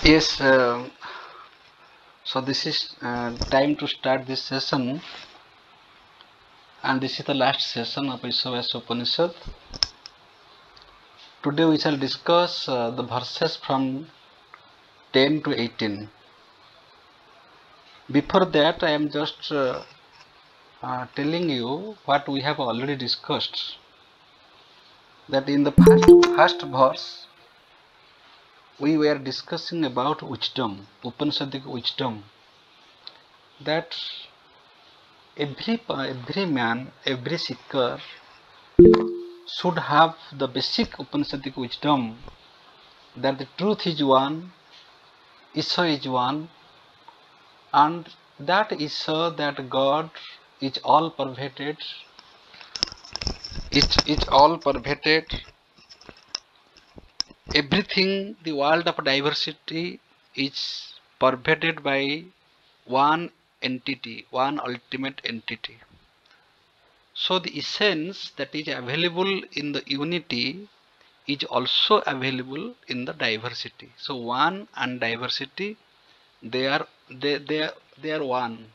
Yes, so this is time to start this session, and this is the last session of Ishavas Upanishad. Today we shall discuss the verses from 10 to 18. Before that, I am just telling you what we have already discussed. That in the first verse, we were discussing about wisdom, Upanishadic wisdom. That every man, every seeker should have the basic Upanishadic wisdom that the truth is one, Isha is one, and that Isha, that God is all pervaded, it is all pervaded. Everything, the world of diversity is pervaded by one entity, one ultimate entity. So the essence that is available in the unity is also available in the diversity. So one and diversity, they are one.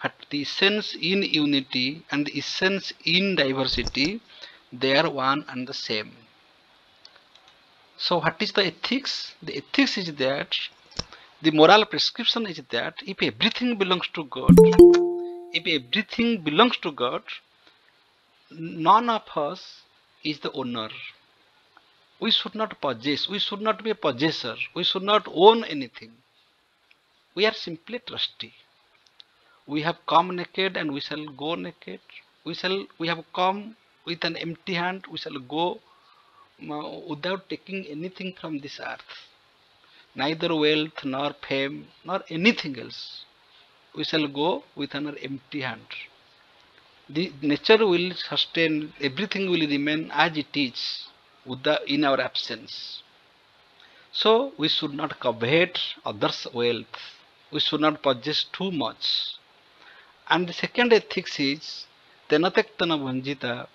But the essence in unity and the essence in diversity, they are one and the same. So what is the ethics? The ethics is that the moral prescription is that if everything belongs to God, none of us is the owner. We should not possess. We should not be a possessor. We should not own anything. We are simply trustee. We have come naked and we shall go naked. We have come with an empty hand. We shall go without taking anything from this earth. Neither wealth nor fame nor anything else. We shall go with an empty hand. The nature will sustain. Everything will remain as it is in our absence. So we should not covet others' wealth. We should not possess too much. And the second ethics is tenatektana vanjita,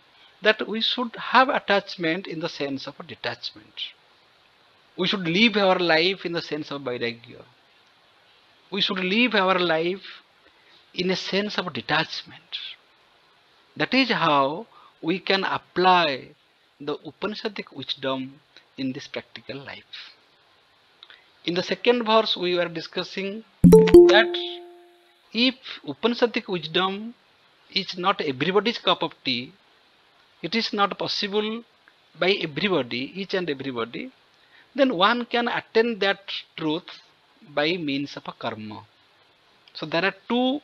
that we should have attachment in the sense of a detachment. We should live our life in the sense of vairagya. We should live our life in a sense of detachment. That is how we can apply the Upanishadic wisdom in this practical life. In the second verse, we were discussing that if Upanishadic wisdom is not everybody's cup of tea, it is not possible by everybody, each and everybody, then one can attain that truth by means of a karma. So there are two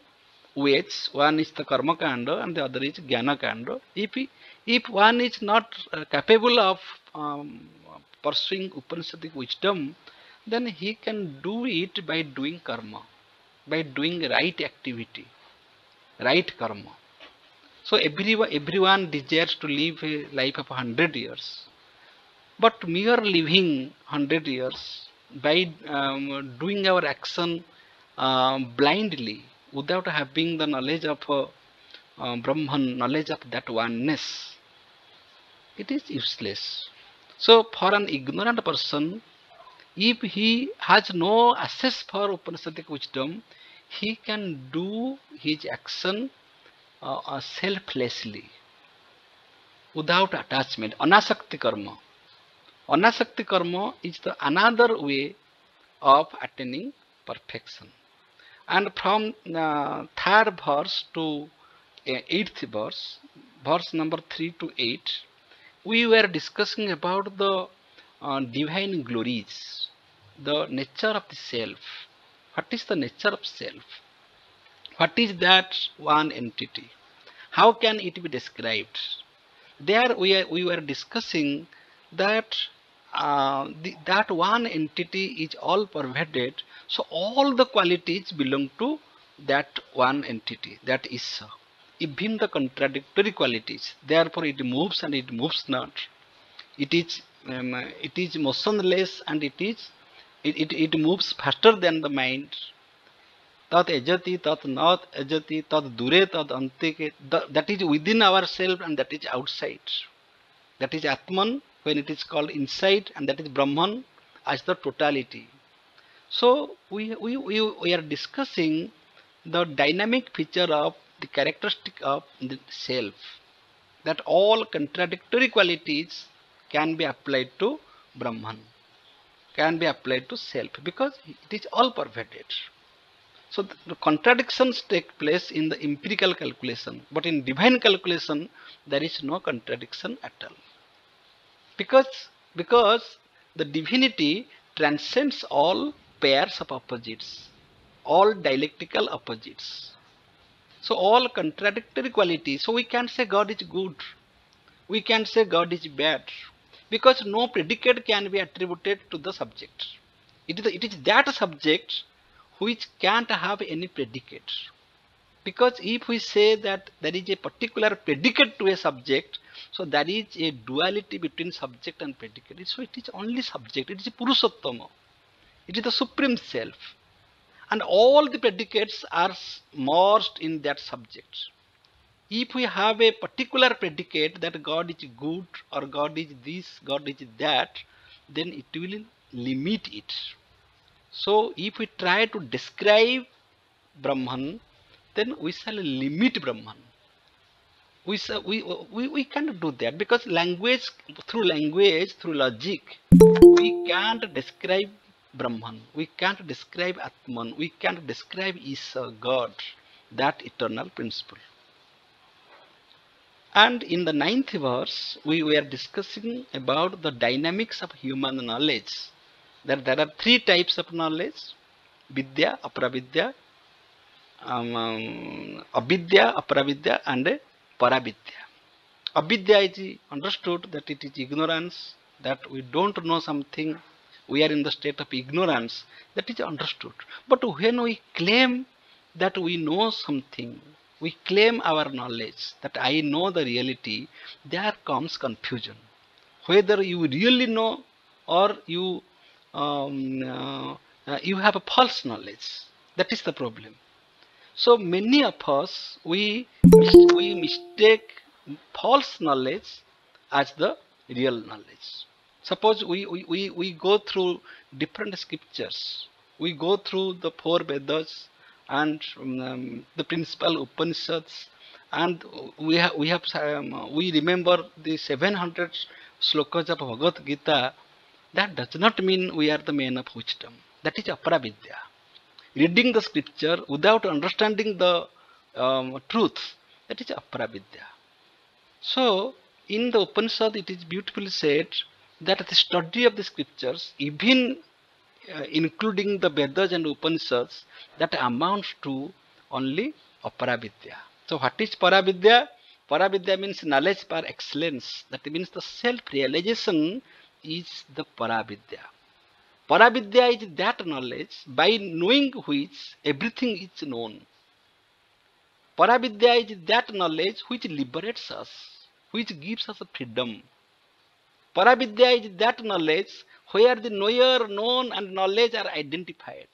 ways. One is the karma kanda and the other is jnana kanda. If one is not capable of pursuing Upanishadic wisdom, then he can do it by doing karma, by doing right activity, right karma. So everyone desires to live a life of 100 years. But mere living 100 years by doing our action blindly without having the knowledge of Brahman, knowledge of that oneness, it is useless. So for an ignorant person, if he has no access for Upanishadic wisdom, he can do his action selflessly, without attachment. Anasakti karma. Anasakti karma is the another way of attaining perfection. And from third verse to eighth verse, verse number 3 to 8, we were discussing about the divine glories, the nature of the self. What is the nature of self? What is that one entity? How can it be described? There we were discussing that that one entity is all pervaded, so all the qualities belong to that one entity, that is even the contradictory qualities. Therefore it moves and it moves not. It is motionless and it moves faster than the mind. Tat ajati, tat not ajati, tat dure, tat antike. That is within ourselves and that is outside. That is Atman when it is called inside, and that is Brahman as the totality. So we are discussing the dynamic feature of the characteristic of the self, that all contradictory qualities can be applied to Brahman, can be applied to self, because it is all pervaded. So the contradictions take place in the empirical calculation, but in divine calculation there is no contradiction at all, because the divinity transcends all pairs of opposites, all dialectical opposites. So all contradictory qualities. So we can't say God is good, we can't say God is bad, because no predicate can be attributed to the subject. It is that subject which can't have any predicate. Because if we say that there is a particular predicate to a subject, so there is a duality between subject and predicate. So it is only subject, it is Purushottama, it is the supreme self, and all the predicates are merged in that subject. If we have a particular predicate that God is good or God is this, God is that, then it will limit it. So if we try to describe Brahman, then we shall limit Brahman. We can't do that, because language, through logic, we can't describe Brahman, we can't describe Atman, we can't describe Isa, God, that eternal principle. And in the 9th verse, we were discussing about the dynamics of human knowledge. That there are 3 types of knowledge: Vidya, Aparavidya, Avidya, Aparavidya, and Paravidya. Avidya is understood that it is ignorance, that we don't know something, we are in the state of ignorance, that is understood. But when we claim that we know something, we claim our knowledge, that I know the reality, there comes confusion. Whether you really know or you have a false knowledge, that is the problem. So many of us, we mistake false knowledge as the real knowledge. Suppose we go through different scriptures. We go through the 4 Vedas and the principal Upanishads, and we remember the 700 slokas of Bhagavad Gita. That does not mean we are the men of wisdom. That is Aparavidya. Reading the scripture without understanding the truth, that is Aparavidya. So in the Upanishad it is beautifully said that the study of the scriptures, even including the Vedas and Upanishads, that amounts to only Aparavidya. So what is Paravidya? Paravidya means knowledge par excellence. That means the self-realization is the Paravidya. Paravidya is that knowledge by knowing which everything is known. Paravidya is that knowledge which liberates us, which gives us freedom. Paravidya is that knowledge where the knower, known, and knowledge are identified.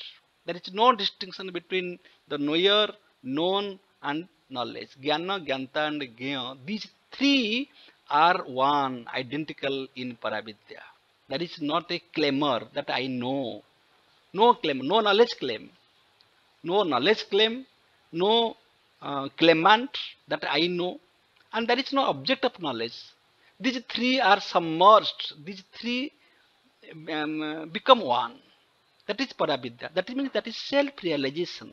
There is no distinction between the knower, known, and knowledge. Jnana, Gyanta, and Gya, these 3 are one, identical in Paravidya. There is not a claimer that I know. No claim, no knowledge claim. No knowledge claim, no claimant that I know, and there is no object of knowledge. These 3 are submerged, these 3 become one. That is Paravidya. That means that is self-realization.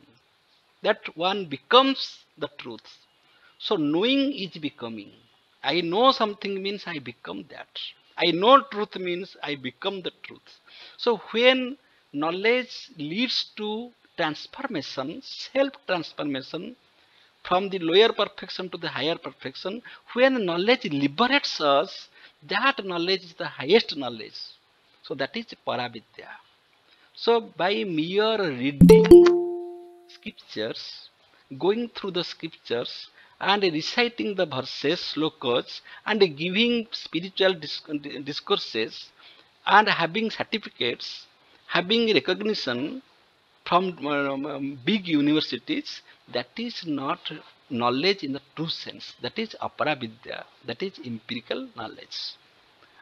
That one becomes the truth. So knowing is becoming. I know something means I become that. I know truth means I become the truth. So when knowledge leads to transformation, self-transformation, from the lower perfection to the higher perfection, when knowledge liberates us, that knowledge is the highest knowledge. So that is Paravidya. So by mere reading scriptures, going through the scriptures and reciting the verses, slokas, and giving spiritual discourses, and having certificates, having recognition from big universities, that is not knowledge in the true sense. That is Aparavidya, that is empirical knowledge.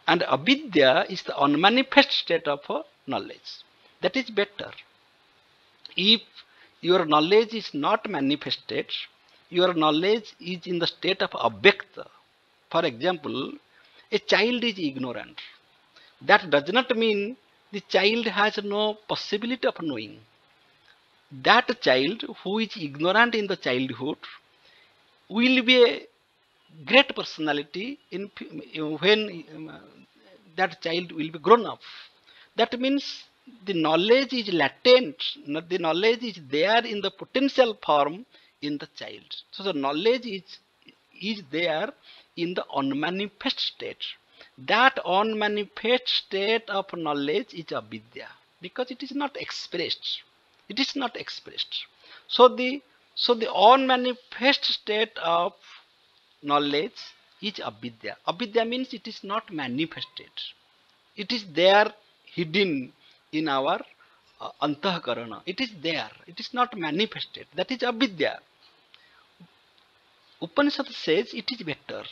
And Avidya is the unmanifest state of knowledge. That is better. If your knowledge is not manifested, your knowledge is in the state of avyakta. For example, a child is ignorant. That does not mean the child has no possibility of knowing. That child who is ignorant in the childhood will be a great personality when that child will be grown up. That means the knowledge is latent, the knowledge is there in the potential form in the child. So the knowledge is there in the unmanifest state. That unmanifest state of knowledge is avidya, because it is not expressed. It is not expressed. So the unmanifest state of knowledge is avidya. Avidya means it is not manifested. It is there hidden in our antahkarana. It is there. It is not manifested. That is avidya. Upanishad says it is better.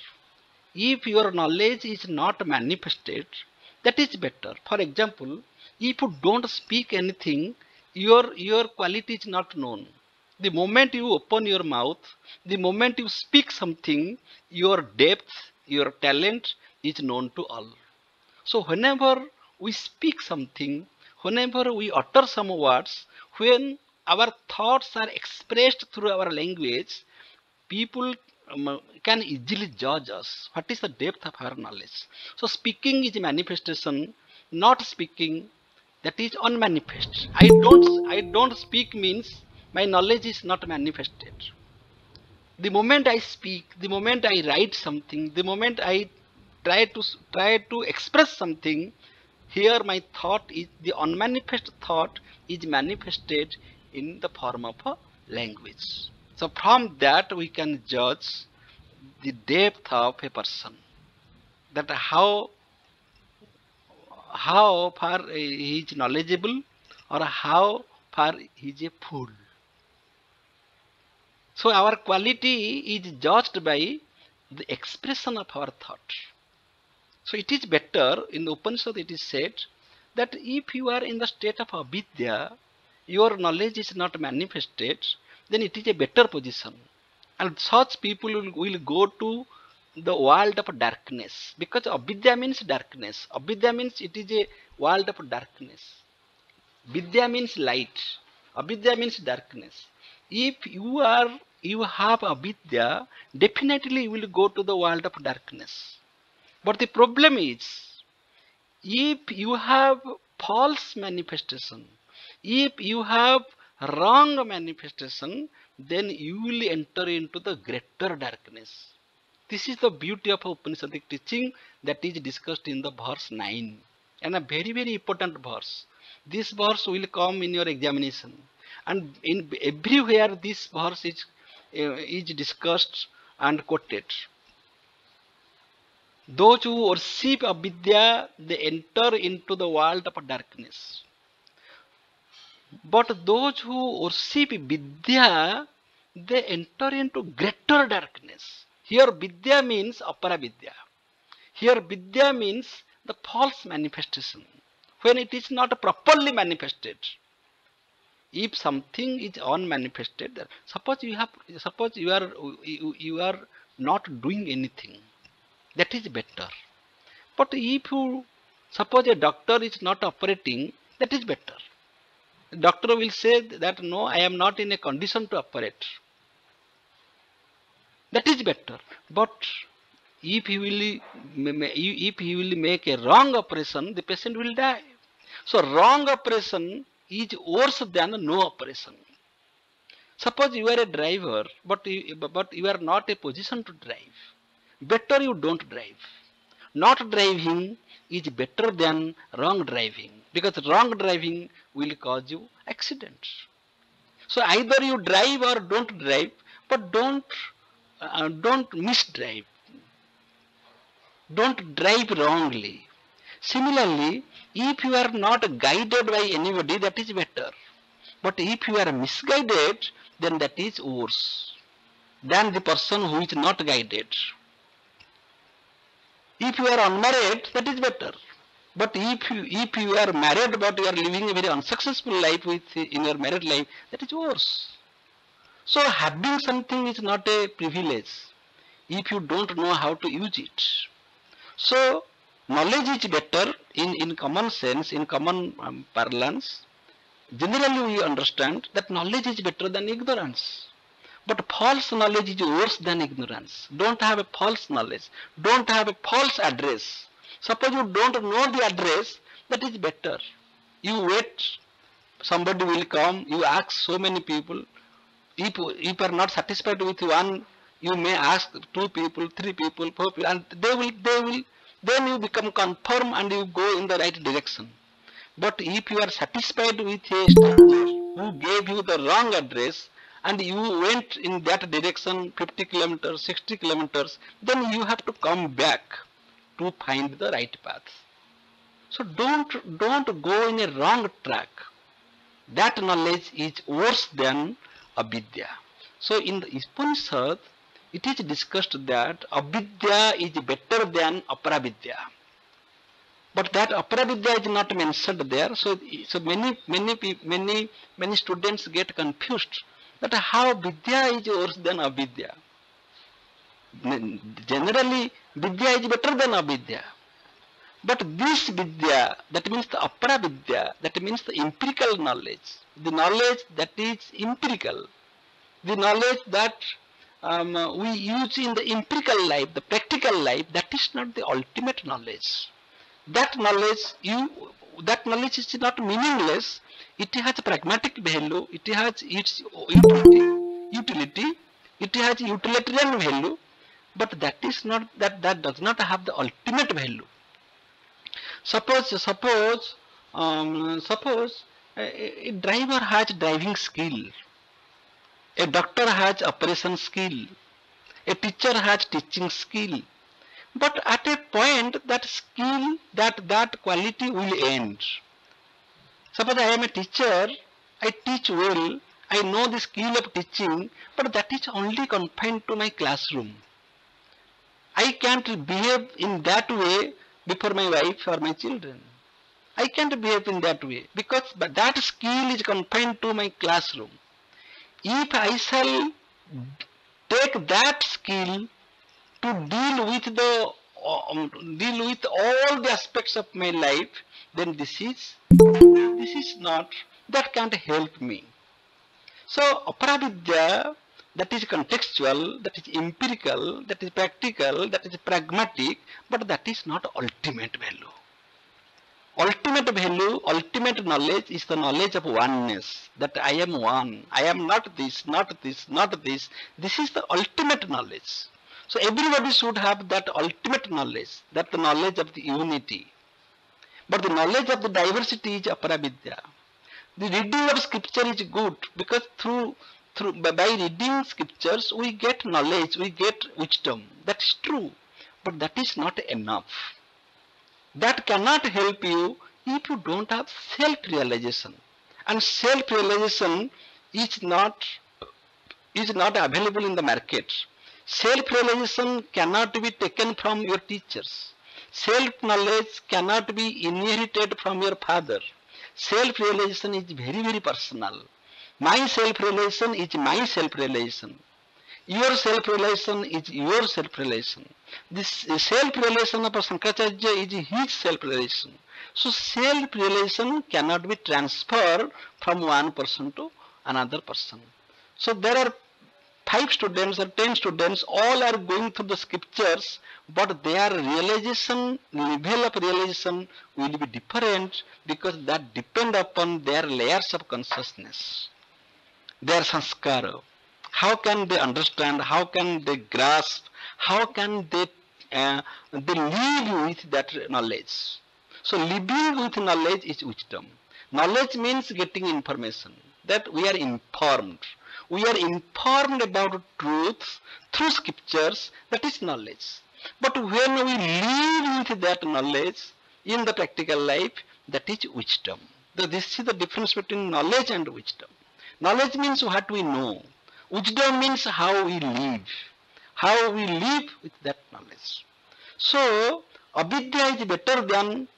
If your knowledge is not manifested, that is better. For example, if you don't speak anything, your quality is not known. The moment you open your mouth, the moment you speak something, your depth, your talent is known to all. So whenever we speak something, whenever we utter some words, when our thoughts are expressed through our language, people can easily judge us. What is the depth of our knowledge? So speaking is manifestation, not speaking, that is unmanifest. I don't speak means my knowledge is not manifested. The moment I speak, the moment I write something, the moment I try to express something, here my thought is, the unmanifest thought is manifested in the form of a language. So from that we can judge the depth of a person, that how far he is knowledgeable or how far he is a fool. So our quality is judged by the expression of our thought. So it is better, in the Upanishad it is said that if you are in the state of avidya, your knowledge is not manifested, then it is a better position. And such people will go to the world of darkness, because avidya means darkness. Avidya means it is a world of darkness. Vidya means light. Avidya means darkness. If you have avidya, definitely you will go to the world of darkness. But the problem is, if you have false manifestation, if you have wrong manifestation, then you will enter into the greater darkness. This is the beauty of Upanishadic teaching that is discussed in the verse 9, and a very, very important verse. This verse will come in your examination, and in everywhere this verse is discussed and quoted. Those who worship avidya, they enter into the world of darkness. But those who worship vidya, they enter into greater darkness. Here vidya means apara vidya. Here vidya means the false manifestation, when it is not properly manifested. If something is unmanifested, suppose you are not doing anything, that is better. But if you suppose a doctor is not operating, that is better. The doctor will say that no, I am not in a condition to operate. That is better. But if he will make a wrong operation, the patient will die. So wrong operation is worse than no operation. Suppose you are a driver, but you are not in a position to drive. Better you don't drive. Not driving is better than wrong driving, because wrong driving will cause you accidents. So either you drive or don't drive, but don't misdrive. Don't drive wrongly. Similarly, if you are not guided by anybody, that is better. But if you are misguided, then that is worse than the person who is not guided. If you are unmarried, that is better. But if you are married but you are living a very unsuccessful life in your married life, that is worse. So having something is not a privilege if you don't know how to use it. So knowledge is better in common sense, in common parlance. Generally we understand that knowledge is better than ignorance. But false knowledge is worse than ignorance. Don't have a false knowledge. Don't have a false address. Suppose you don't know the address, that is better. You wait, somebody will come, you ask so many people. If you are not satisfied with one, you may ask 2 people, 3 people, 4 people, and then you become confirm and you go in the right direction. But if you are satisfied with a stranger who gave you the wrong address and you went in that direction 50 kilometers, 60 kilometers, then you have to come back to find the right path. So don't go in a wrong track. That knowledge is worse than avidya. So in the Upanishad, it is discussed that avidya is better than aparavidya. But that aparavidya is not mentioned there. So many students get confused that how vidya is worse than avidya. Generally, vidya is better than avidya. But this vidya, that means the aparavidya, that means the empirical knowledge, the knowledge that is empirical, the knowledge that we use in the empirical life, the practical life, that is not the ultimate knowledge. That knowledge is not meaningless. It has pragmatic value. It has its utility. It has utilitarian value, but that is not that does not have the ultimate value. Suppose a driver has driving skill, a doctor has operation skill, a teacher has teaching skill. But at a point that skill, that quality will end. Suppose I am a teacher, I teach well, I know the skill of teaching, but that is only confined to my classroom. I can't behave in that way before my wife or my children. I can't behave in that way because that skill is confined to my classroom. If I shall take that skill to deal with all the aspects of my life, then this is not, that can't help me. So aparavidya, that is contextual, that is empirical, that is practical, that is pragmatic, but that is not ultimate value. Ultimate value, ultimate knowledge is the knowledge of oneness, that I am one, I am not this, not this, not this. This is the ultimate knowledge. So everybody should have that ultimate knowledge, that the knowledge of the unity. But the knowledge of the diversity is aparavidya. The reading of scripture is good because by reading scriptures we get knowledge, we get wisdom. That is true, but that is not enough. That cannot help you if you don't have self-realization. And self-realization is not available in the market. Self-realization cannot be taken from your teachers. Self-knowledge cannot be inherited from your father. Self-realization is very, very personal. My self-realization is my self-realization. Your self-realization is your self-realization. This self-realization of Shankaracharya is his self-realization. So self-realization cannot be transferred from one person to another person. So there are 5 students or 10 students, all are going through the scriptures, but their realization, level of realization will be different because that depend upon their layers of consciousness, their sanskara. How can they understand? How can they grasp? How can they live with that knowledge? So living with knowledge is wisdom. Knowledge means getting information, that we are informed. We are informed about truth through scriptures, that is knowledge. But when we live with that knowledge in the practical life, that is wisdom. So this is the difference between knowledge and wisdom. Knowledge means what we know. Wisdom means how we live with that knowledge. So avidya is better than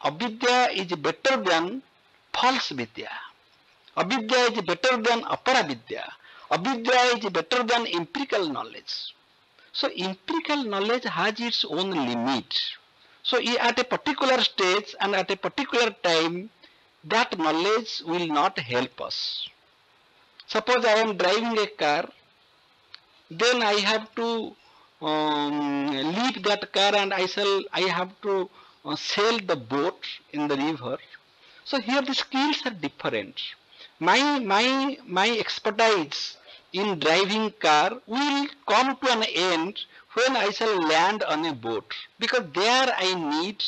Avidya is better than false vidya. Avidya is better than apara vidya. Avidya is better than empirical knowledge. So empirical knowledge has its own limit. So at a particular stage and at a particular time, that knowledge will not help us. Suppose I am driving a car, then I have to leave that car and I have to sail the boat in the river. So here the skills are different. My expertise in driving car will come to an end when I shall land on a boat, because there I need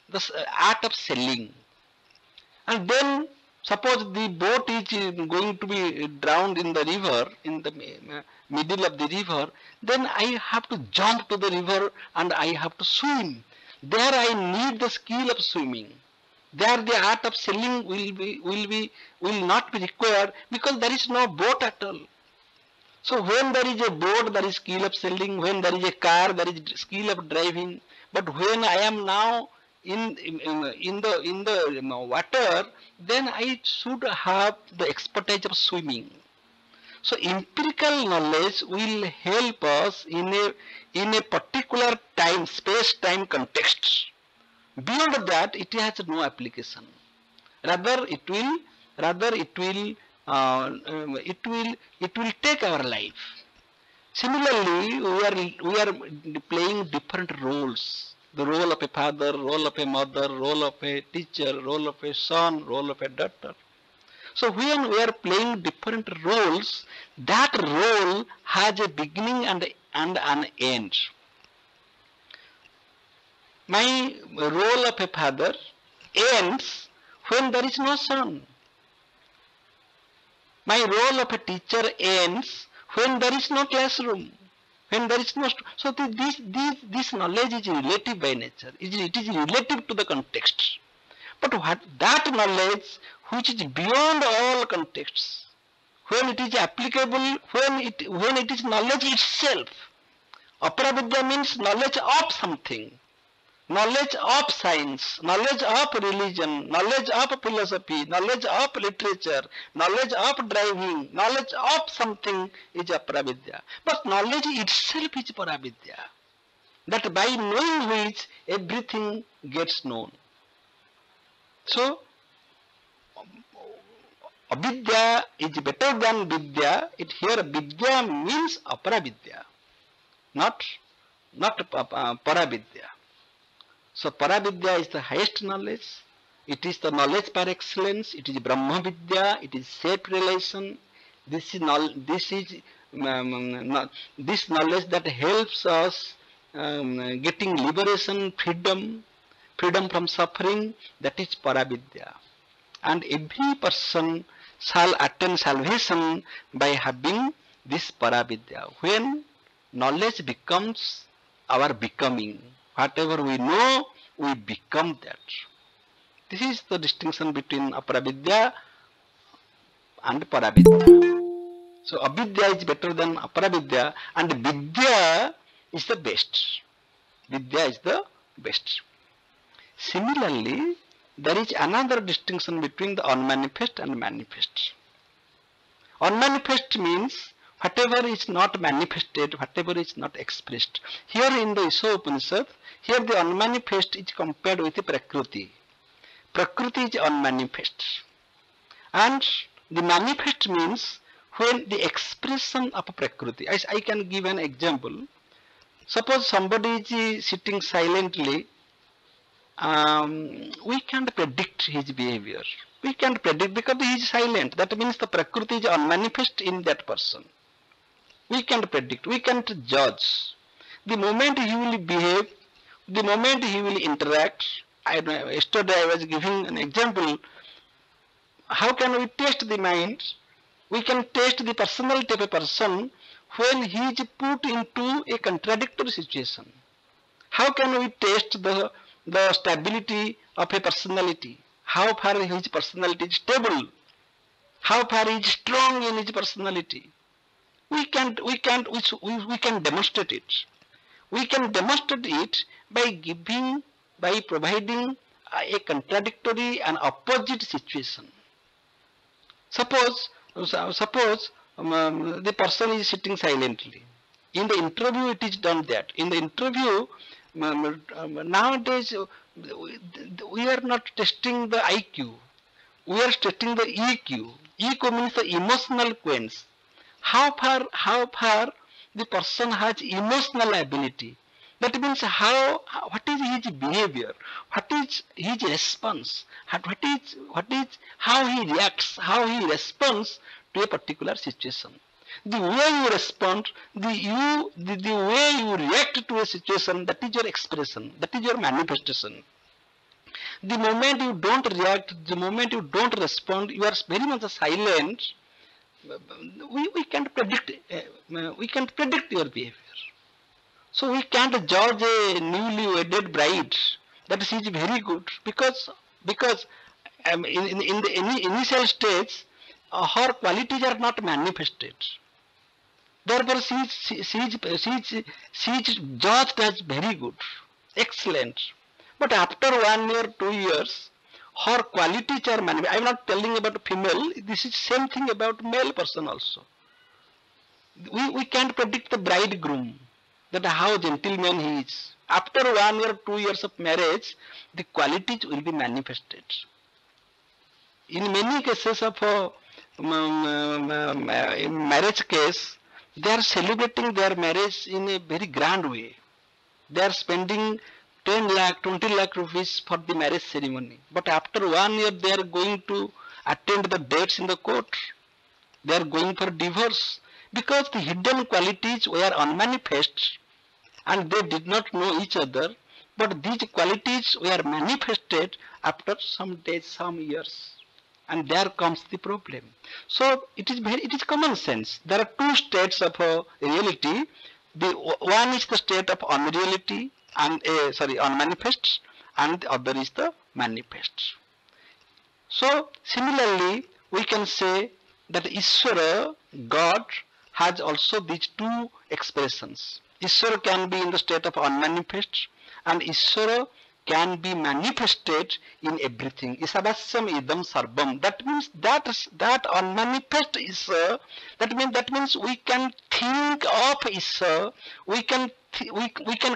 the art of sailing. And then suppose the boat is going to be drowned in the river, in the middle of the river, then I have to jump to the river and I have to swim. There I need the skill of swimming. There the art of sailing will not be required, because there is no boat at all. So when there is a boat, there is skill of sailing. When there is a car, there is skill of driving. But when I am now in the water, then I should have the expertise of swimming. So empirical knowledge will help us in a particular time, space-time context. Beyond that, it has no application. Rather, it will take our life. Similarly, we are playing different roles. The role of a father, role of a mother, role of a teacher, role of a son, role of a daughter. So when we are playing different roles, that role has a beginning and an end. My role of a father ends when there is no son. My role of a teacher ends when there is no classroom. When there is no, so this knowledge is relative by nature. It is relative to the context. But what that knowledge which is beyond all contexts, when it is applicable, when it is knowledge itself. Aparavidya means knowledge of something, knowledge of science, knowledge of religion, knowledge of philosophy, knowledge of literature, knowledge of driving, knowledge of something is aparavidya. But knowledge itself is paravidya, that by knowing which everything gets known. So, avidya is better than vidya. Here vidya means aparavidya, not paravidya. So paravidya is the highest knowledge. It is the knowledge par excellence. It is Brahma Vidya. It is self-realization. This knowledge that helps us getting liberation, freedom from suffering. That is paravidya. And every person shall attain salvation by having this paravidya. When knowledge becomes our becoming, whatever we know, we become that. This is the distinction between aparavidya and paravidya. So avidya is better than aparavidya, and vidya is the best. Vidya is the best. Similarly, there is another distinction between the unmanifest and manifest. Unmanifest means whatever is not manifested, whatever is not expressed. Here in the Upanishad, here the unmanifest is compared with the Prakriti. Prakriti is unmanifest. And the manifest means when the expression of Prakriti. I can give an example. Suppose somebody is sitting silently, we can't predict his behavior. We can't predict because he is silent. That means the Prakriti is unmanifest in that person. We can't predict, we can't judge. The moment he will behave, the moment he will interact. Yesterday I was giving an example. How can we test the mind? We can test the personality of a person when he is put into a contradictory situation. How can we test the stability of a personality? How far his personality is stable? How far he is strong in his personality? We can demonstrate it. We can demonstrate it by providing a contradictory and opposite situation. Suppose the person is sitting silently. In the interview, it is done that. In the interview, nowadays we are not testing the IQ. We are testing the EQ. EQ means the emotional quench. How far the person has emotional ability. That means what is his behavior, what is his response, how he reacts, how he responds to a particular situation. The way you respond, the way you react to a situation, that is your expression, that is your manifestation. The moment you don't react, the moment you don't respond, you are very much silent. We can't predict. We can't predict your behavior. So we can't judge a newly wedded bride that she is very good because in the initial stage her qualities are not manifested. Therefore she is judged as very good, excellent. But after 1 year, 2 years, her qualities are manifested. I am not telling about female. This is same thing about male person also. We can't predict the bridegroom, that how gentleman he is. After 1 year, 2 years of marriage, the qualities will be manifested. In many cases of marriage case, they are celebrating their marriage in a very grand way. They are spending 10 lakh, 20 lakh rupees for the marriage ceremony. But after 1 year, they are going to attend the dates in the court. They are going for divorce because the hidden qualities were unmanifest and they did not know each other. But these qualities were manifested after some days, some years. And there comes the problem. So it is common sense. There are two states of reality. The one is the state of unreality and unmanifest, and the other is the manifest. So similarly, we can say that Ishvara, God, has also these two expressions. Ishvara can be in the state of unmanifest, and Ishvara can be manifested in everything. Isavasyam idam sarvam. That means that unmanifest Ishvara. That means we can think of Ishvara. We can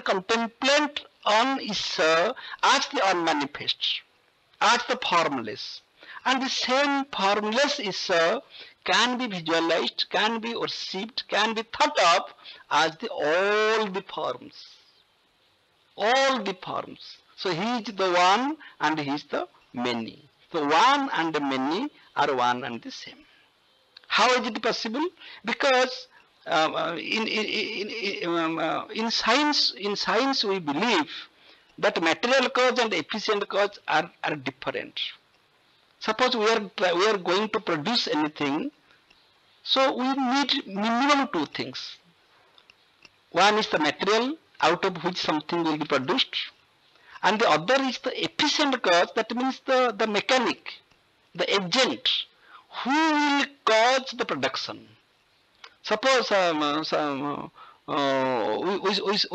contemplate on Ishvara as the unmanifest, as the formless. And the same formless Ishvara can be visualized, can be perceived, can be thought of as all the forms. All the forms. So he is the one and he is the many. So one and the many are one and the same. How is it possible? Because in science we believe that material cause and efficient cause are different. Suppose we are going to produce anything, so we need minimum two things. One is the material out of which something will be produced, and the other is the efficient cause. That means the mechanic, the agent who will cause the production. Suppose we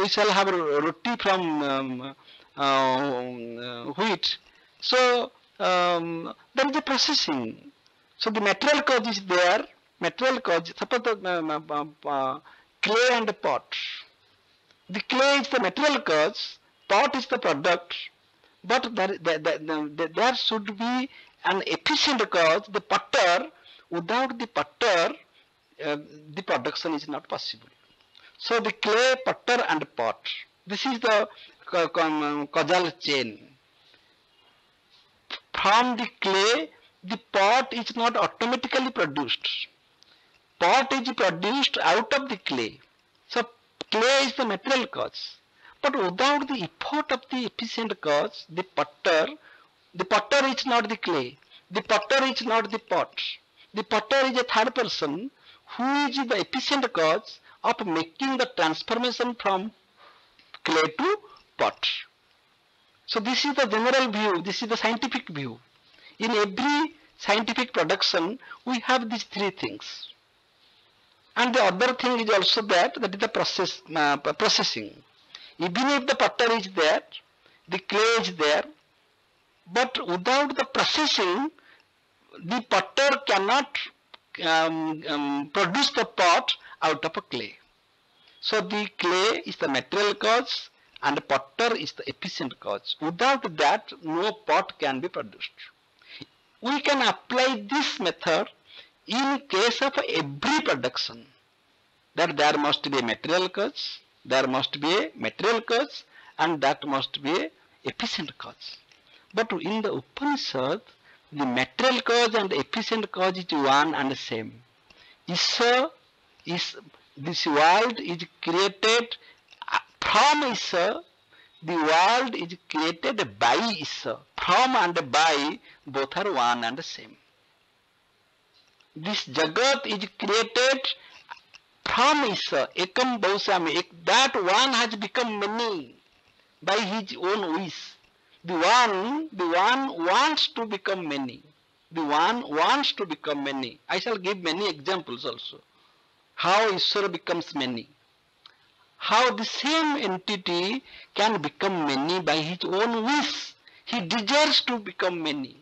shall have roti from wheat. So there is a processing. So the material cause is there. Material cause. Suppose the clay and the pot. The clay is the material cause. Pot is the product. But there should be an efficient cause. The potter. Without the potter, the production is not possible. So the clay, potter and pot. This is the causal chain. From the clay, the pot is not automatically produced. Pot is produced out of the clay. So clay is the material cause. But without the effort of the efficient cause, the potter is not the clay. The potter is not the pot. The potter is a third person who is the efficient cause of making the transformation from clay to pot. So this is the general view, this is the scientific view. In every scientific production, we have these three things. And the other thing is also that is the processing. Even if the potter is there, the clay is there, But without the processing, the potter cannot produce the pot out of a clay. So the clay is the material cause and the potter is the efficient cause. Without that, no pot can be produced. We can apply this method in case of every production, that there must be a material cause, there must be a material cause, and that must be a efficient cause. But in the Upanishad, the material cause and the efficient cause is one and the same. Isha is, this world is created from Isha, the world is created by Isha. From and by, both are one and the same. This Jagat is created from Isha, Ekam Bausami, that one has become many by his own wish. The one wants to become many. The one wants to become many. I shall give many examples also. How Ishvara becomes many. How the same entity can become many by his own wish. He desires to become many.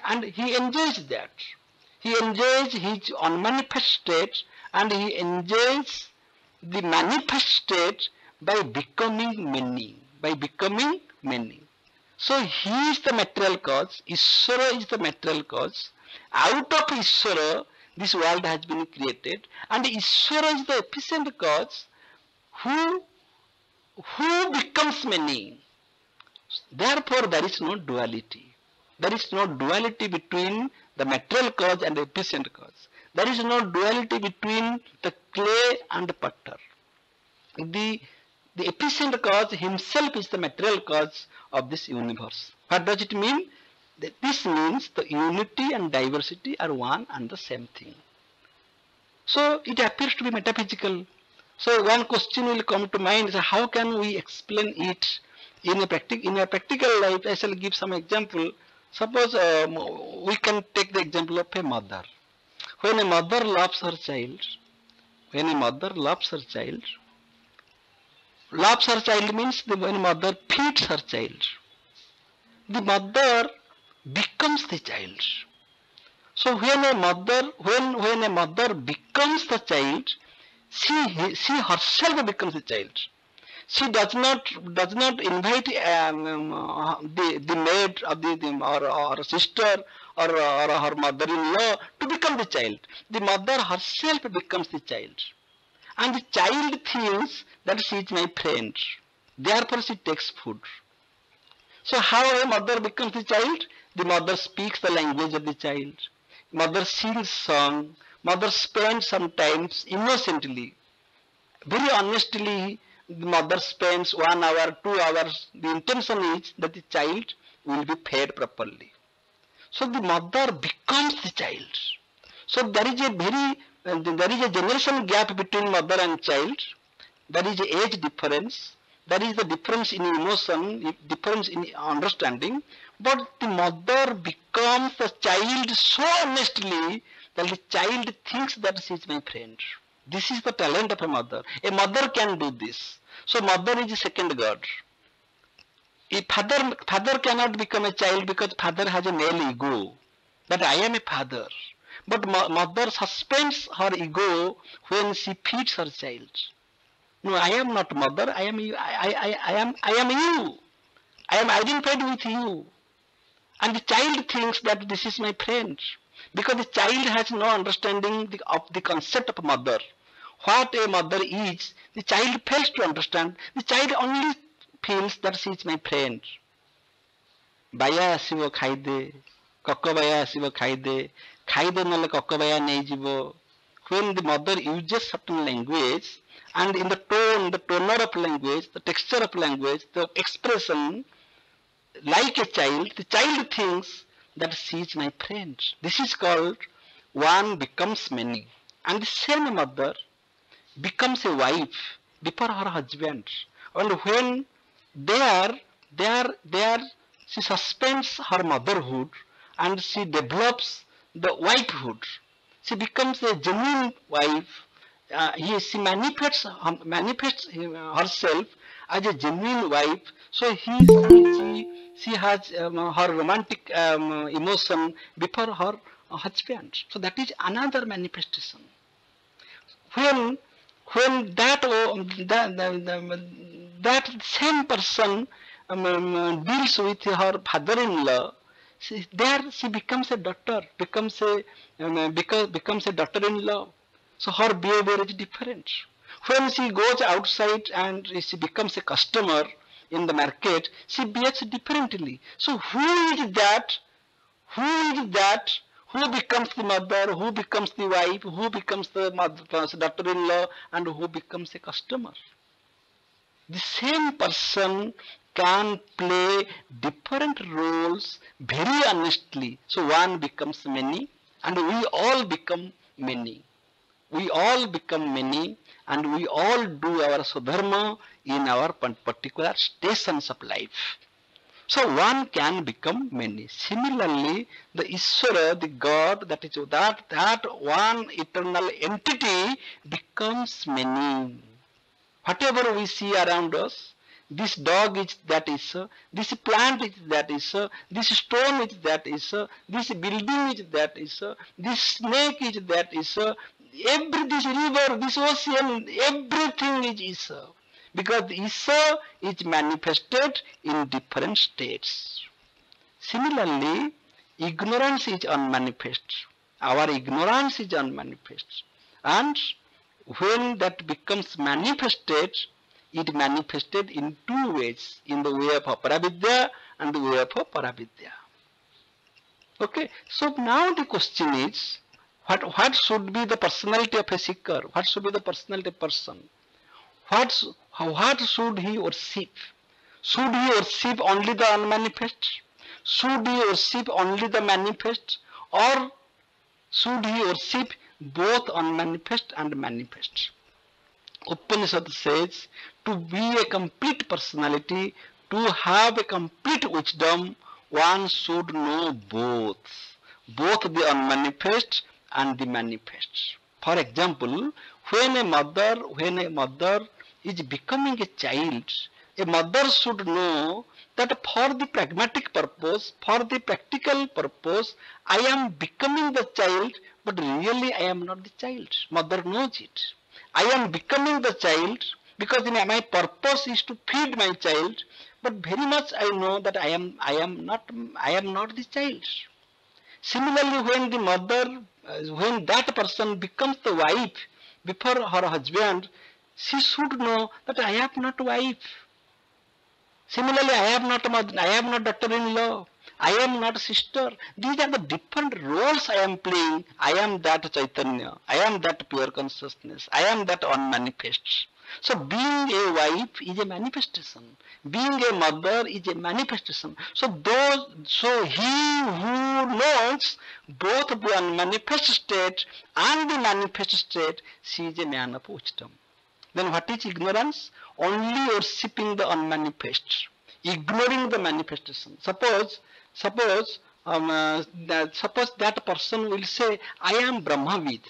And he enjoys that. He enjoys his unmanifest state and he enjoys the manifest state by becoming many. By becoming many. So he is the material cause, Ishvara is the material cause. Out of Ishvara, this world has been created, and Ishvara is the efficient cause who becomes many. Therefore, there is no duality. There is no duality between the material cause and the efficient cause. There is no duality between the clay and the potter. The efficient cause himself is the material cause of this universe. What does it mean? This means the unity and diversity are one and the same thing. So it appears to be metaphysical. So one question will come to mind is how can we explain it in a practical life? I shall give some example. Suppose we can take the example of a mother. When a mother loves her child, loves her child means when mother feeds her child. The mother becomes the child. So when a mother becomes the child, she herself becomes the child. She does not invite the maid or sister or her mother-in-law to become the child. The mother herself becomes the child. And the child thinks that she is my friend. Therefore she takes food. So how a mother becomes the child? The mother speaks the language of the child. Mother sings song. Mother spends sometimes innocently. Very honestly, the mother spends 1 hour, 2 hours. The intention is that the child will be fed properly. So the mother becomes the child. So there is a generation gap between mother and child. There is a age difference. There is the difference in emotion, difference in understanding. But the mother becomes the child so honestly that the child thinks that she is my friend. This is the talent of a mother. A mother can do this. So mother is the second God. A father cannot become a child because father has a male ego. That I am a father. But mother suspends her ego when she feeds her child. No, I am not mother. I am you. I am identified with you. And the child thinks that this is my friend. Because the child has no understanding of the concept of mother. What a mother is, the child fails to understand. The child only feels that she is my friend. Baya asibo khaide, koko baya asibo khaide nale koko baya nejibo. When the mother uses certain language, and in the tone, the tenor of language, the texture of language, the expression, like a child, the child thinks that she is my friend. This is called one becomes many. And the same mother becomes a wife before her husband. And when she suspends her motherhood and she develops the wifehood. She becomes a genuine wife, she manifests herself as a genuine wife. So she has her romantic emotion before her husband. So that is another manifestation. When that same person deals with her father-in-law, there she becomes a daughter, becomes a daughter-in-law. So her behavior is different. When she goes outside and she becomes a customer in the market, she behaves differently. So who is that? Who is that? Who becomes the mother? Who becomes the wife? Who becomes the daughter-in-law? And who becomes a customer? The same person can play different roles very honestly. So one becomes many, and we all become many. We all become many, and we all do our swadharma in our particular stations of life. So one can become many. Similarly, the Ishvara, the God, that one eternal entity becomes many. Whatever we see around us, this dog is that is, this plant is that is, this stone is that is, this building is that is, this snake is that is, this river, this ocean, everything is Isa. Because Isa is manifested in different states. Similarly, ignorance is unmanifest. Our ignorance is unmanifest. And when that becomes manifested, it manifested in two ways, in the way of aparavidya and the way of paravidya. Okay, so now the question is, what should be the personality of a seeker? What should be the personality of a person? What should he worship? Should he worship only the unmanifest? Should he worship only the manifest? Or should he worship both unmanifest and manifest? Upanishad says, to be a complete personality, to have a complete wisdom, one should know both the unmanifest and the manifest. For example, when a mother is becoming a child, a mother should know that for the pragmatic purpose, for the practical purpose, I am becoming the child, but really I am not the child. Mother knows it. I am becoming the child because my purpose is to feed my child, but very much I know that I am not the child. Similarly, when that person becomes the wife before her husband, she should know that I am not wife. Similarly, I am not mother, I am not daughter-in-law, I am not sister. These are the different roles I am playing. I am that Chaitanya, I am that pure consciousness, I am that unmanifest. So being a wife is a manifestation. Being a mother is a manifestation. So he who knows both the unmanifest state and the manifest state, she is a man of wisdom. Then what is ignorance? Only worshipping the unmanifest, ignoring the manifestation. Suppose that person will say, I am Brahmavid,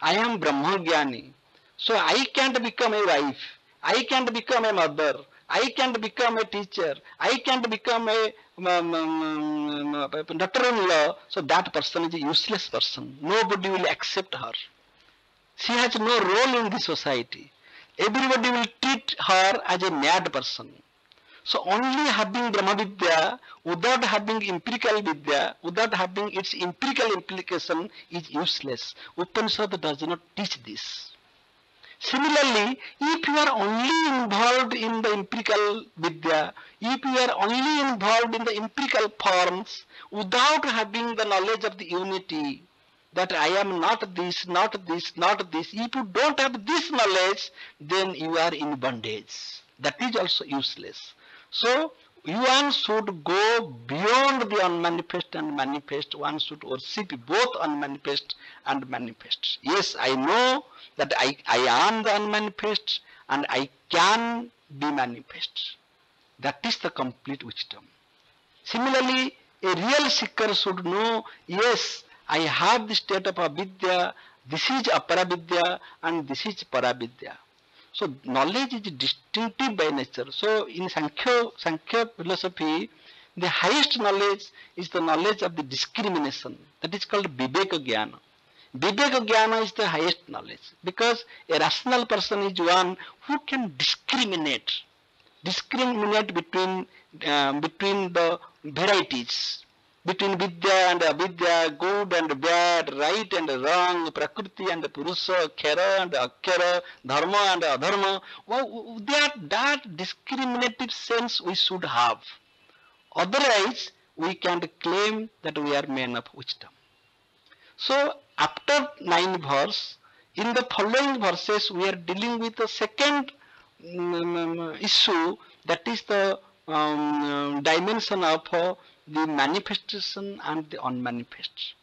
I am Brahmagyani. So I can't become a wife, I can't become a mother, I can't become a teacher, I can't become a daughter-in-law. So that person is a useless person. Nobody will accept her. She has no role in the society. Everybody will treat her as a mad person. So only having Brahmavidya without having empirical Vidya, without having its empirical implication is useless. Upanishad does not teach this. Similarly, if you are only involved in the empirical Vidya, if you are only involved in the empirical forms without having the knowledge of the unity, that I am not this, not this, not this. If you don't have this knowledge, then you are in bondage. That is also useless. So, one should go beyond the unmanifest and manifest. One should worship both unmanifest and manifest. Yes, I know that I am the unmanifest and I can be manifest. That is the complete wisdom. Similarly, a real seeker should know, yes, I have the state of avidya, This is Aparavidya and this is Paravidya. So knowledge is distinctive by nature. So in Sankhya philosophy, the highest knowledge is the knowledge of the discrimination. That is called Viveka Jnana. Viveka Jnana is the highest knowledge because a rational person is one who can discriminate between the varieties, between vidya and avidya, good and bad, right and wrong, prakriti and purusha, khera and akhera, dharma and adharma. Well, that discriminative sense we should have. Otherwise, we can't claim that we are men of wisdom. So, after 9 verse, in the following verses, we are dealing with the second issue, that is the dimension of the manifestation and the unmanifest.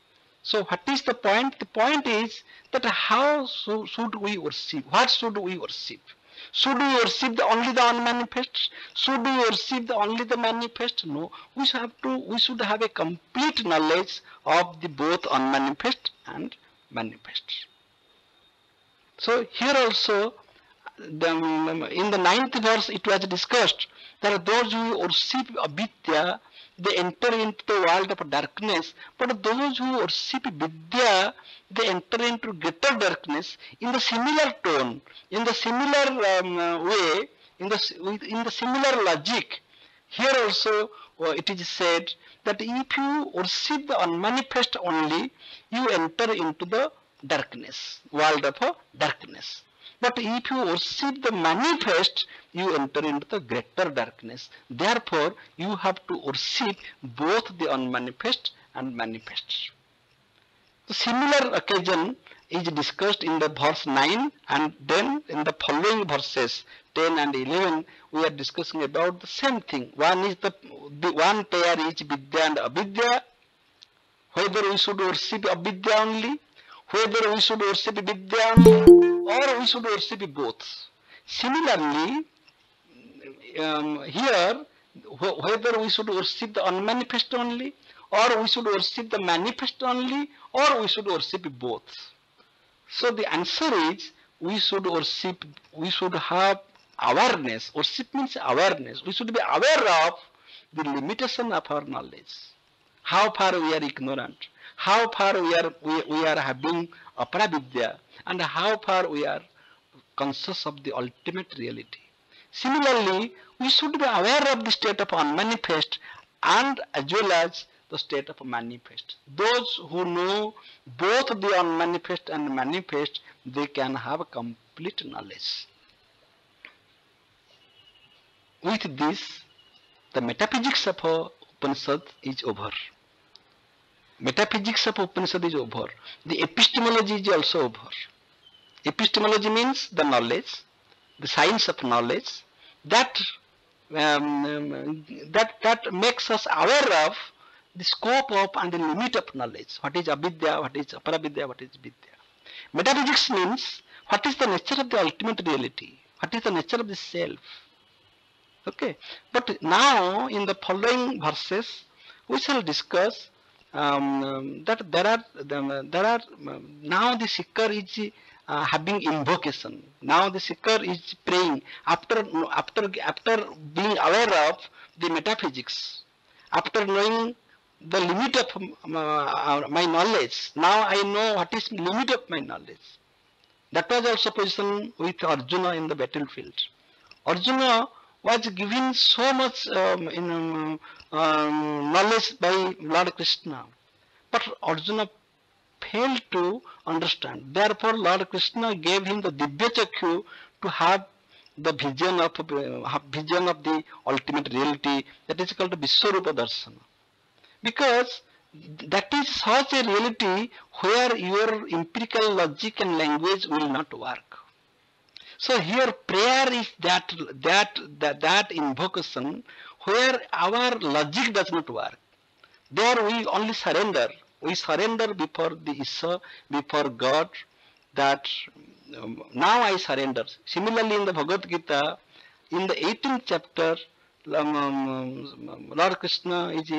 So what is the point? The point is that how should we worship? What should we worship? Should we worship only the unmanifest? Should we worship only the manifest? No, we should have a complete knowledge of the both unmanifest and manifest. So here also, in the 9th verse, it was discussed that those who worship avidya, they enter into the world of darkness, but those who worship vidya, they enter into greater darkness. In the similar tone, in the similar way, in the similar logic, here also it is said that if you worship the unmanifest only, you enter into the darkness, world of darkness. But if you worship the manifest, you enter into the greater darkness. Therefore, you have to worship both the unmanifest and manifest. The similar occasion is discussed in the verse 9, and then in the following verses 10 and 11, we are discussing about the same thing. One is the one pair is vidya and avidya. Whether we should worship avidya only, whether we should worship vidya only, or we should worship both. Similarly, here, whether we should worship the unmanifest only, or we should worship the manifest only, or we should worship both. So the answer is, we should worship, we should have awareness. Worship means awareness. We should be aware of the limitation of our knowledge. How far we are ignorant, how far we are having aparavidya, and how far we are conscious of the ultimate reality. Similarly, we should be aware of the state of unmanifest and as well as the state of manifest. Those who know both the unmanifest and manifest, they can have complete knowledge. With this, the metaphysics of Upanishad is over. Metaphysics of Upanishad is over. The epistemology is also over. Epistemology means the knowledge, the science of knowledge that makes us aware of the scope of and the limit of knowledge. What is avidya, what is aparavidya, what is vidya. Metaphysics means what is the nature of the ultimate reality, what is the nature of the self. Okay, but now in the following verses we shall discuss that there are now the seeker is having invocation. Now the seeker is praying after being aware of the metaphysics, after knowing the limit of my knowledge. Now I know what is limit of my knowledge. That was also position with Arjuna in the battlefield. Arjuna was given so much knowledge by Lord Krishna, but Arjuna failed to understand. Therefore, Lord Krishna gave him the Divya Chakyu to have the vision of the ultimate reality, that is called Vishwarupa Darshana. Because that is such a reality where your empirical logic and language will not work. So here prayer is that invocation where our logic does not work. There we only surrender. We surrender before the Isha, before God, that now I surrender. Similarly in the Bhagavad Gita, in the 18th chapter, Lord Krishna is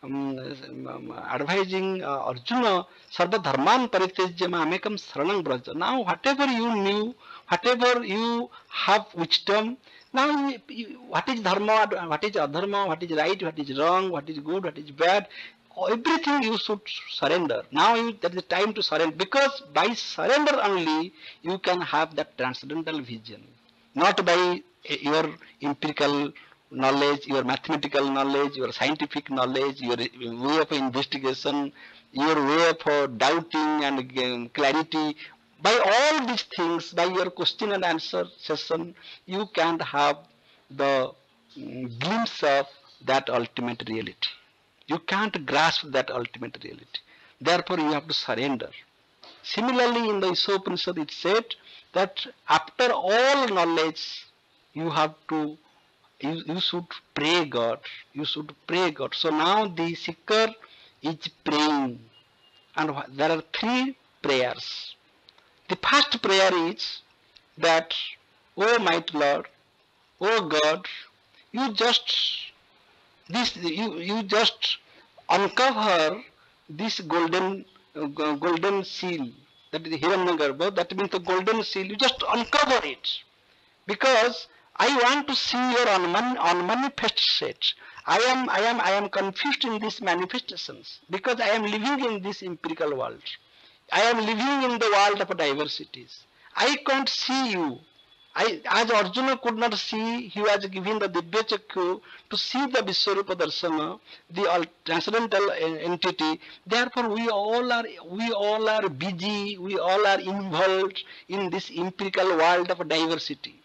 advising Arjuna, Sarva Dharman Paritejya Mamekam Saranam Braja. Now, whatever you knew, whatever you have wisdom, now what is dharma, what is adharma, what is right, what is wrong, what is good, what is bad, everything you should surrender. Now that is the time to surrender, because by surrender only you can have that transcendental vision, not by your empirical knowledge, your mathematical knowledge, your scientific knowledge, your way of investigation, your way of doubting and clarity. By all these things, by your question and answer session, you can have the glimpse of that ultimate reality. You can't grasp that ultimate reality. Therefore, you have to surrender. Similarly, in the Upanishad, it said that after all knowledge, you have to, you should pray God. You should pray God. So now the seeker is praying, and there are three prayers. The first prayer is that, "Oh mighty Lord, oh God, you just you just uncover this golden seal, that is the Hiranyagarbha, that means the golden seal. You just uncover it, because I want to see your unmanifest state. I am confused in these manifestations, because I am living in this empirical world. I am living in the world of diversities. I can't see you. As Arjuna could not see, he was given the Divya Chakku to see the Vishwarupa Darshana, the transcendental entity. Therefore, we all are busy, we all are involved in this empirical world of diversity.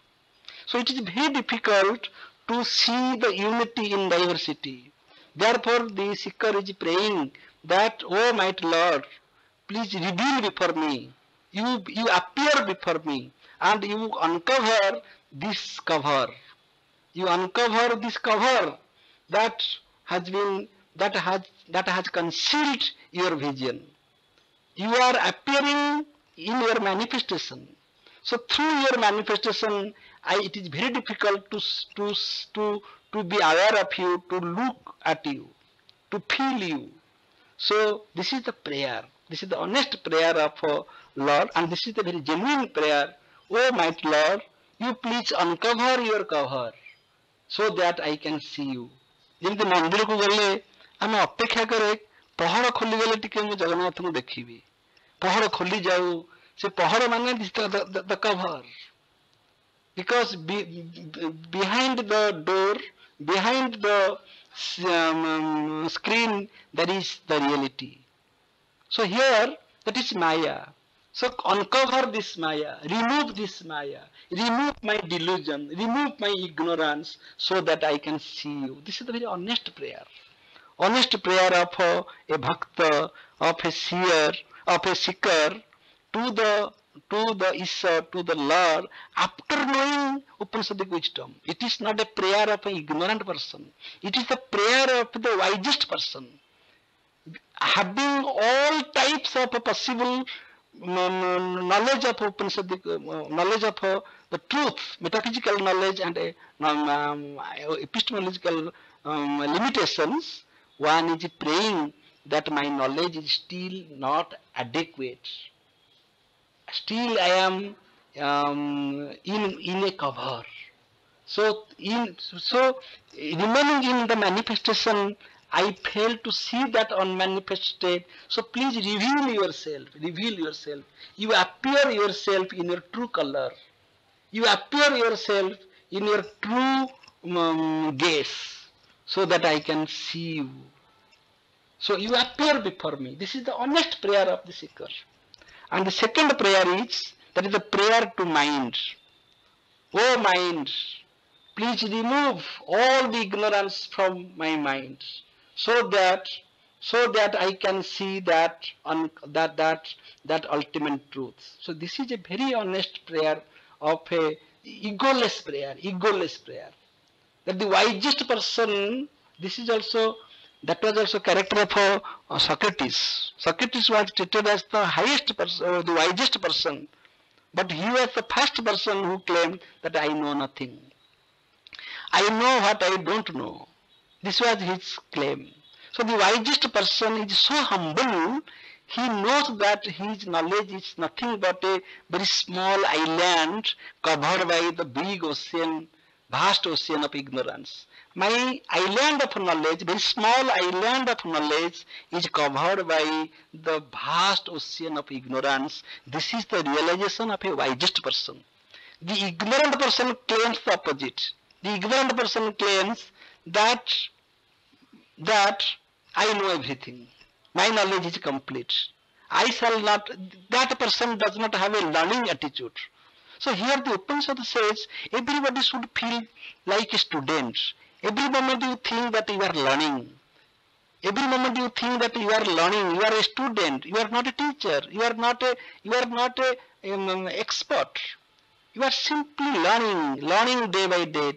So it is very difficult to see the unity in diversity. Therefore, the seeker is praying that, "Oh mighty Lord, please reveal before me. You appear before me, and you uncover this cover. You uncover this cover that has concealed your vision. You are appearing in your manifestation. So through your manifestation, it is very difficult to be aware of you, to look at you, to feel you." So this is the prayer. This is the honest prayer of Lord, and this is the very genuine prayer. "Oh mighty Lord, you please uncover your cover so that I can see you." ଯେମିତି ମନ୍ଦିରକୁ ଗଲେ ଆମେ ଅପେକ୍ଷା କରେ ପହଡ଼ ଖୋଲିଗଲେ ଟିକେ ମୁଁ ଜଗନ୍ନାଥଙ୍କୁ ଦେଖିବି। ପହଡ଼ ଖୋଲି ଯାଉ, ସେ ପହଡ଼ ମାନେ the cover. Because behind the door, behind the screen, there is the reality. So here, that is Maya. So uncover this Maya, remove this Maya, remove my delusion, remove my ignorance, so that I can see you. This is the very honest prayer. Honest prayer of a bhakta, of a seer, of a seeker to the Ishar, to the Lord, after knowing Upanishadic wisdom. It is not a prayer of an ignorant person. It is the prayer of the wisest person, having all types of possible knowledge of Upanishadic, knowledge of the truth, metaphysical knowledge, and epistemological limitations. One is praying that my knowledge is still not adequate. Still I am in a cover. So remaining in the manifestation, I fail to see that unmanifest state. So please reveal yourself, reveal yourself. You appear yourself in your true color. You appear yourself in your true gaze, so that I can see you. So you appear before me. This is the honest prayer of the seeker. And the second prayer is, that is the prayer to mind. "Oh mind, please remove all the ignorance from my mind, so that I can see that ultimate truth." So this is a very honest prayer of a egoless prayer, egoless prayer. That the wisest person, that was also character of Socrates. Socrates was treated as the highest person, the wisest person, but he was the first person who claimed that I know nothing. I know what I don't know. This was his claim. So the wisest person is so humble, he knows that his knowledge is nothing but a very small island covered by the big ocean, vast ocean of ignorance. My island of knowledge, very small island of knowledge, is covered by the vast ocean of ignorance. This is the realization of a wisest person. The ignorant person claims the opposite. The ignorant person claims that I know everything. My knowledge is complete. I shall not, that person does not have a learning attitude. So here the Upanishad says everybody should feel like a student. Every moment you think that you are learning. Every moment you think that you are learning, you are a student, you are not a teacher, you are not a expert. You are simply learning day by day.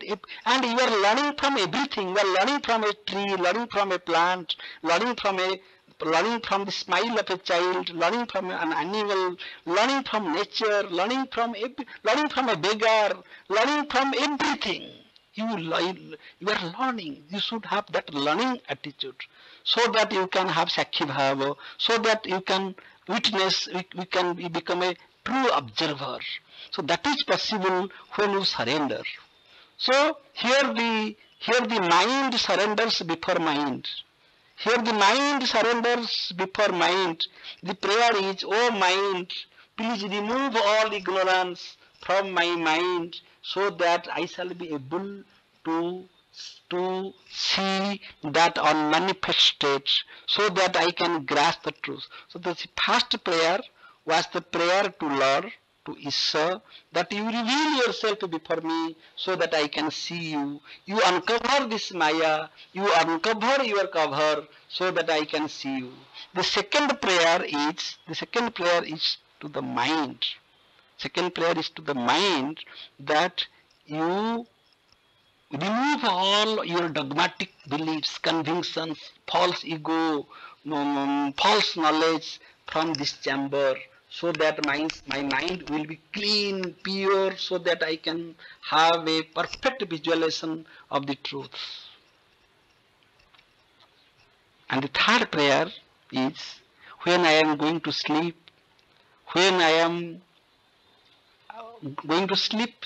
And you are learning from everything. You are learning from a tree, learning from a plant, learning from the smile of a child, learning from an animal, learning from nature, learning from a beggar, learning from everything. You are learning. You should have that learning attitude, so that you can have Sakhi Bhava, so that you can witness, you can become a true observer. So that is possible when you surrender. So here the mind surrenders before mind. Here the mind surrenders before mind. The prayer is, oh mind, please remove all ignorance from my mind, so that I shall be able to see that unmanifest state, so that I can grasp the truth. So the first prayer was the prayer to Lord, to Isha, that you reveal yourself before me so that I can see you. You uncover this Maya, you uncover your cover so that I can see you. The second prayer is to the mind. Second prayer is to the mind, that you remove all your dogmatic beliefs, convictions, false ego, false knowledge from this chamber, so that my mind will be clean, pure, so that I can have a perfect visualization of the truth. And the third prayer is, when I am going to sleep, when I am going to sleep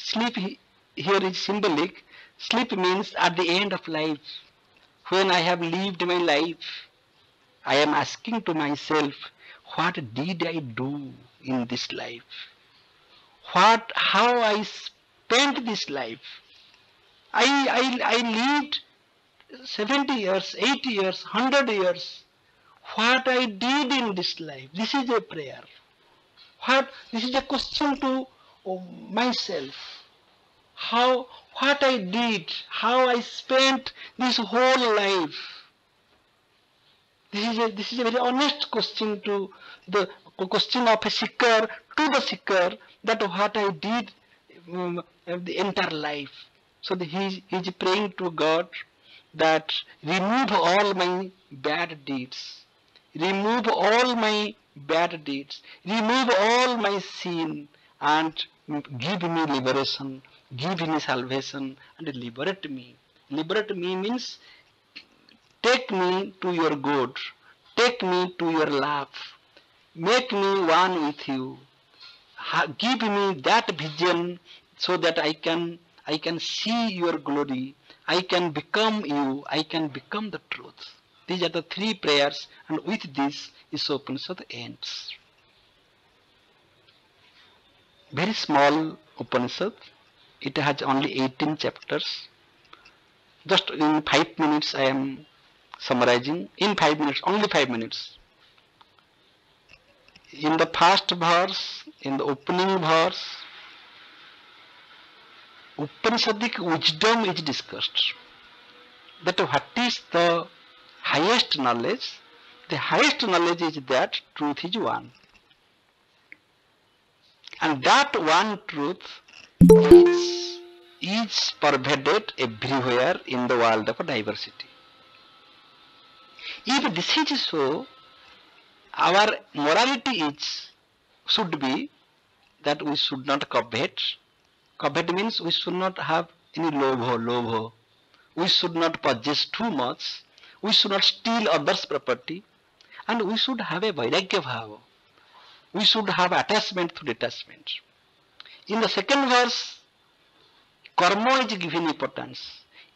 here is symbolic. Sleep means at the end of life. When I have lived my life, I am asking to myself, what did I do in this life? How I spent this life? I lived 70 years, 80 years, 100 years. What I did in this life? This is a prayer. This is a question to myself. What I did, how I spent this whole life. This is a very honest question to the question of a seeker to the seeker, that what I did the entire life. So he is praying to God that remove all my bad deeds, remove all my bad deeds, remove all my sin, and give me liberation, give me salvation, and liberate me. Liberate me means take me to your good, take me to your love, make me one with you, give me that vision so that I can see your glory, I can become you, I can become the truth. These are the three prayers, and with this is Upanishad ends. Very small Upanishad. It has only 18 chapters. Just in 5 minutes I am summarizing. In 5 minutes, only 5 minutes. In the first verse, in the opening verse, Upanishadic wisdom is discussed. That what is the highest knowledge? The highest knowledge is that truth is one. And that one truth is pervaded everywhere in the world of diversity. If this is so, our morality should be that we should not covet. Covet means we should not have any lobho. We should not possess too much. We should not steal others' property, and we should have a vairagya bhava. We should have attachment to detachment. In the second verse, karma is given importance.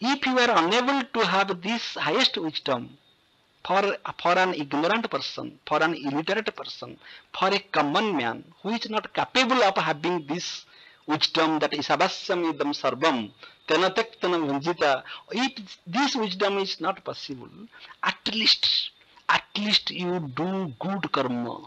If you are unable to have this highest wisdom for an ignorant person, for an illiterate person, for a common man who is not capable of having this wisdom, that is avasyam idam sarvam, tenatektana vanjita, if this wisdom is not possible, at least you do good karma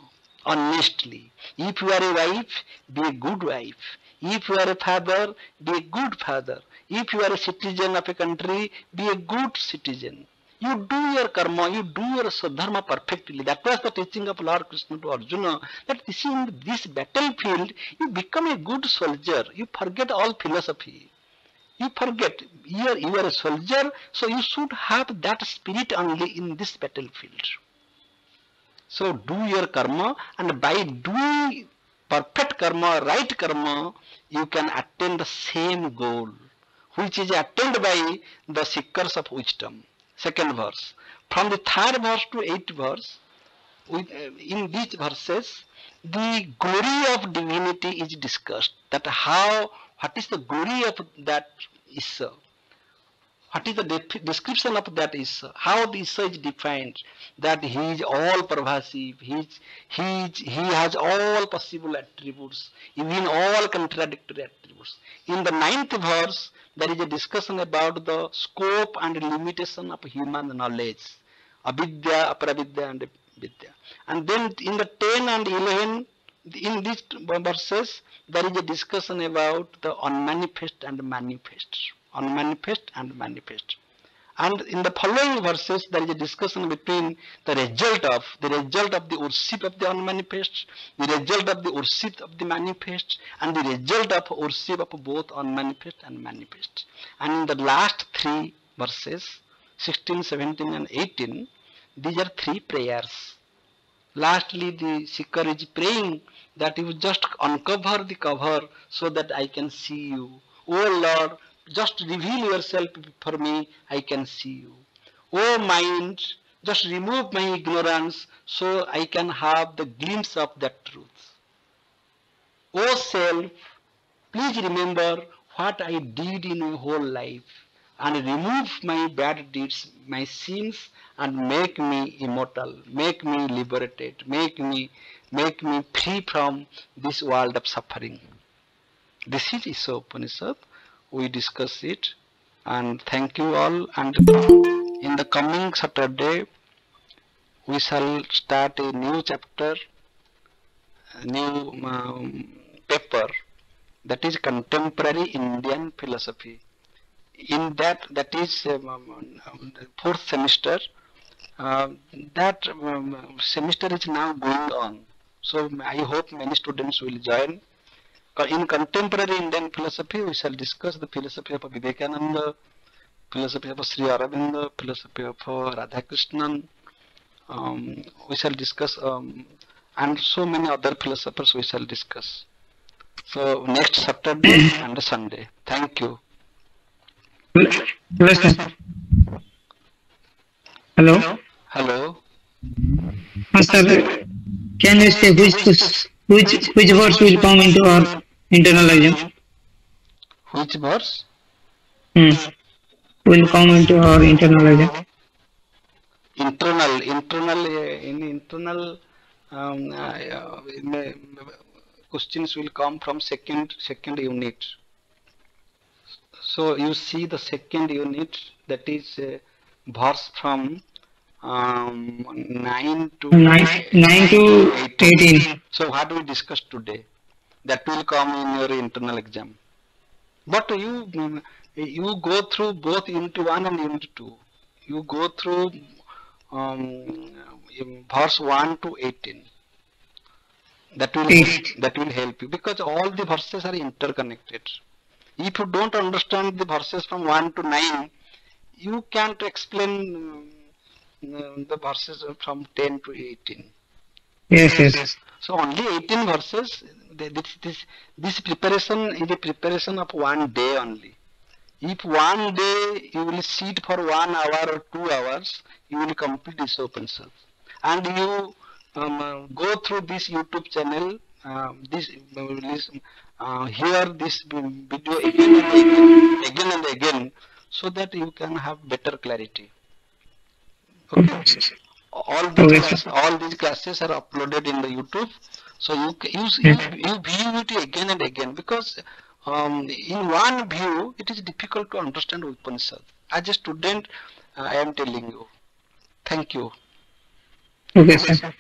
honestly. If you are a wife, be a good wife. If you are a father, be a good father. If you are a citizen of a country, be a good citizen. You do your karma, you do your sadharma perfectly. That was the teaching of Lord Krishna to Arjuna, that in this battlefield, you become a good soldier. You forget all philosophy. You forget, you are a soldier, so you should have that spirit only in this battlefield. So do your karma, and by doing perfect karma, right karma, you can attain the same goal, which is attained by the seekers of wisdom. Second verse. From the third verse to eighth verse, in these verses, the glory of divinity is discussed. That what is the glory of that Isa? What is the description of that Isa? How the Isa is defined? That he is all pervasive, he has all possible attributes, even all contradictory attributes. In the ninth verse, there is a discussion about the scope and limitation of human knowledge, avidya, aparavidya, and vidya. And then in the 10 and 11, in these verses, there is a discussion about the unmanifest and manifest. Unmanifest and manifest. And in the following verses, there is a discussion between the result of the worship of the unmanifest, the result of the worship of the manifest, and the result of worship of both unmanifest and manifest. And in the last three verses, 16, 17, and 18, these are three prayers. Lastly, the seeker is praying that you just uncover the cover so that I can see you. Oh Lord, just reveal yourself for me, I can see you. Oh mind, just remove my ignorance so I can have the glimpse of that truth. Oh self, please remember what I did in my whole life and remove my bad deeds, my sins, and make me immortal, make me liberated, make me free from this world of suffering. This is Isa Upanishad. We discuss it, and thank you all. And in the coming Saturday, we shall start a new chapter, a new paper, that is contemporary Indian philosophy. In that is fourth semester. That semester is now going on. So I hope many students will join. In contemporary Indian philosophy, we shall discuss the philosophy of Vivekananda, philosophy of Sri Aurobindo, philosophy of Radhakrishnan. We shall discuss, and so many other philosophers we shall discuss. So next Saturday and Sunday. Thank you. Hello. Hello. Sir, can you say which verse will come into our internal exam? Which verse? Will come into our internal exam? Internal questions will come from second unit. So you see the second unit, that is verse from 9 to 18. So what we discussed today, that will come in your internal exam. But you go through both unit 1 and unit 2. You go through verse 1 to 18. That will help you, because all the verses are interconnected. If you don't understand the verses from 1 to 9, you can't explain the verses from 10 to 18. Yes. So only 18 verses. This preparation is a preparation of one day only. If one day you will sit for 1 hour or 2 hours, you will complete this Upanishad. And you go through this YouTube channel, hear this video again and again, so that you can have better clarity. Okay. All these classes are uploaded in the YouTube, so you view it again and again, because in one view it is difficult to understand Upanishad. As a student, I am telling you. Thank you. Okay, sir.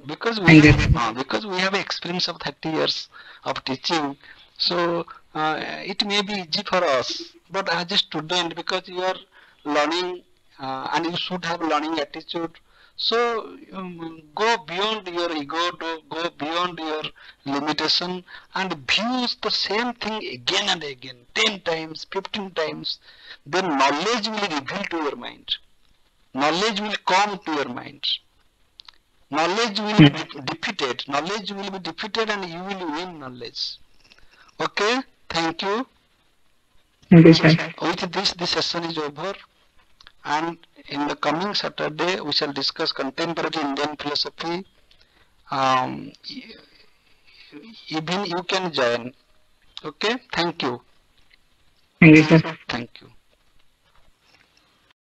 Because we have experience of 30 years of teaching, so it may be easy for us. But as a student, because you are learning, and you should have learning attitude, so go beyond your ego, go beyond your limitation, and view the same thing again and again, 10 times, 15 times. Then knowledge will reveal to your mind. Knowledge will come to your mind. Knowledge will be defeated. Knowledge will be defeated, and you will win knowledge. Okay? Thank you. Okay, sir. With this session is over. And in the coming Saturday, we shall discuss contemporary Indian philosophy. Even you can join. Okay? Thank you. Thank you, sir. Thank you.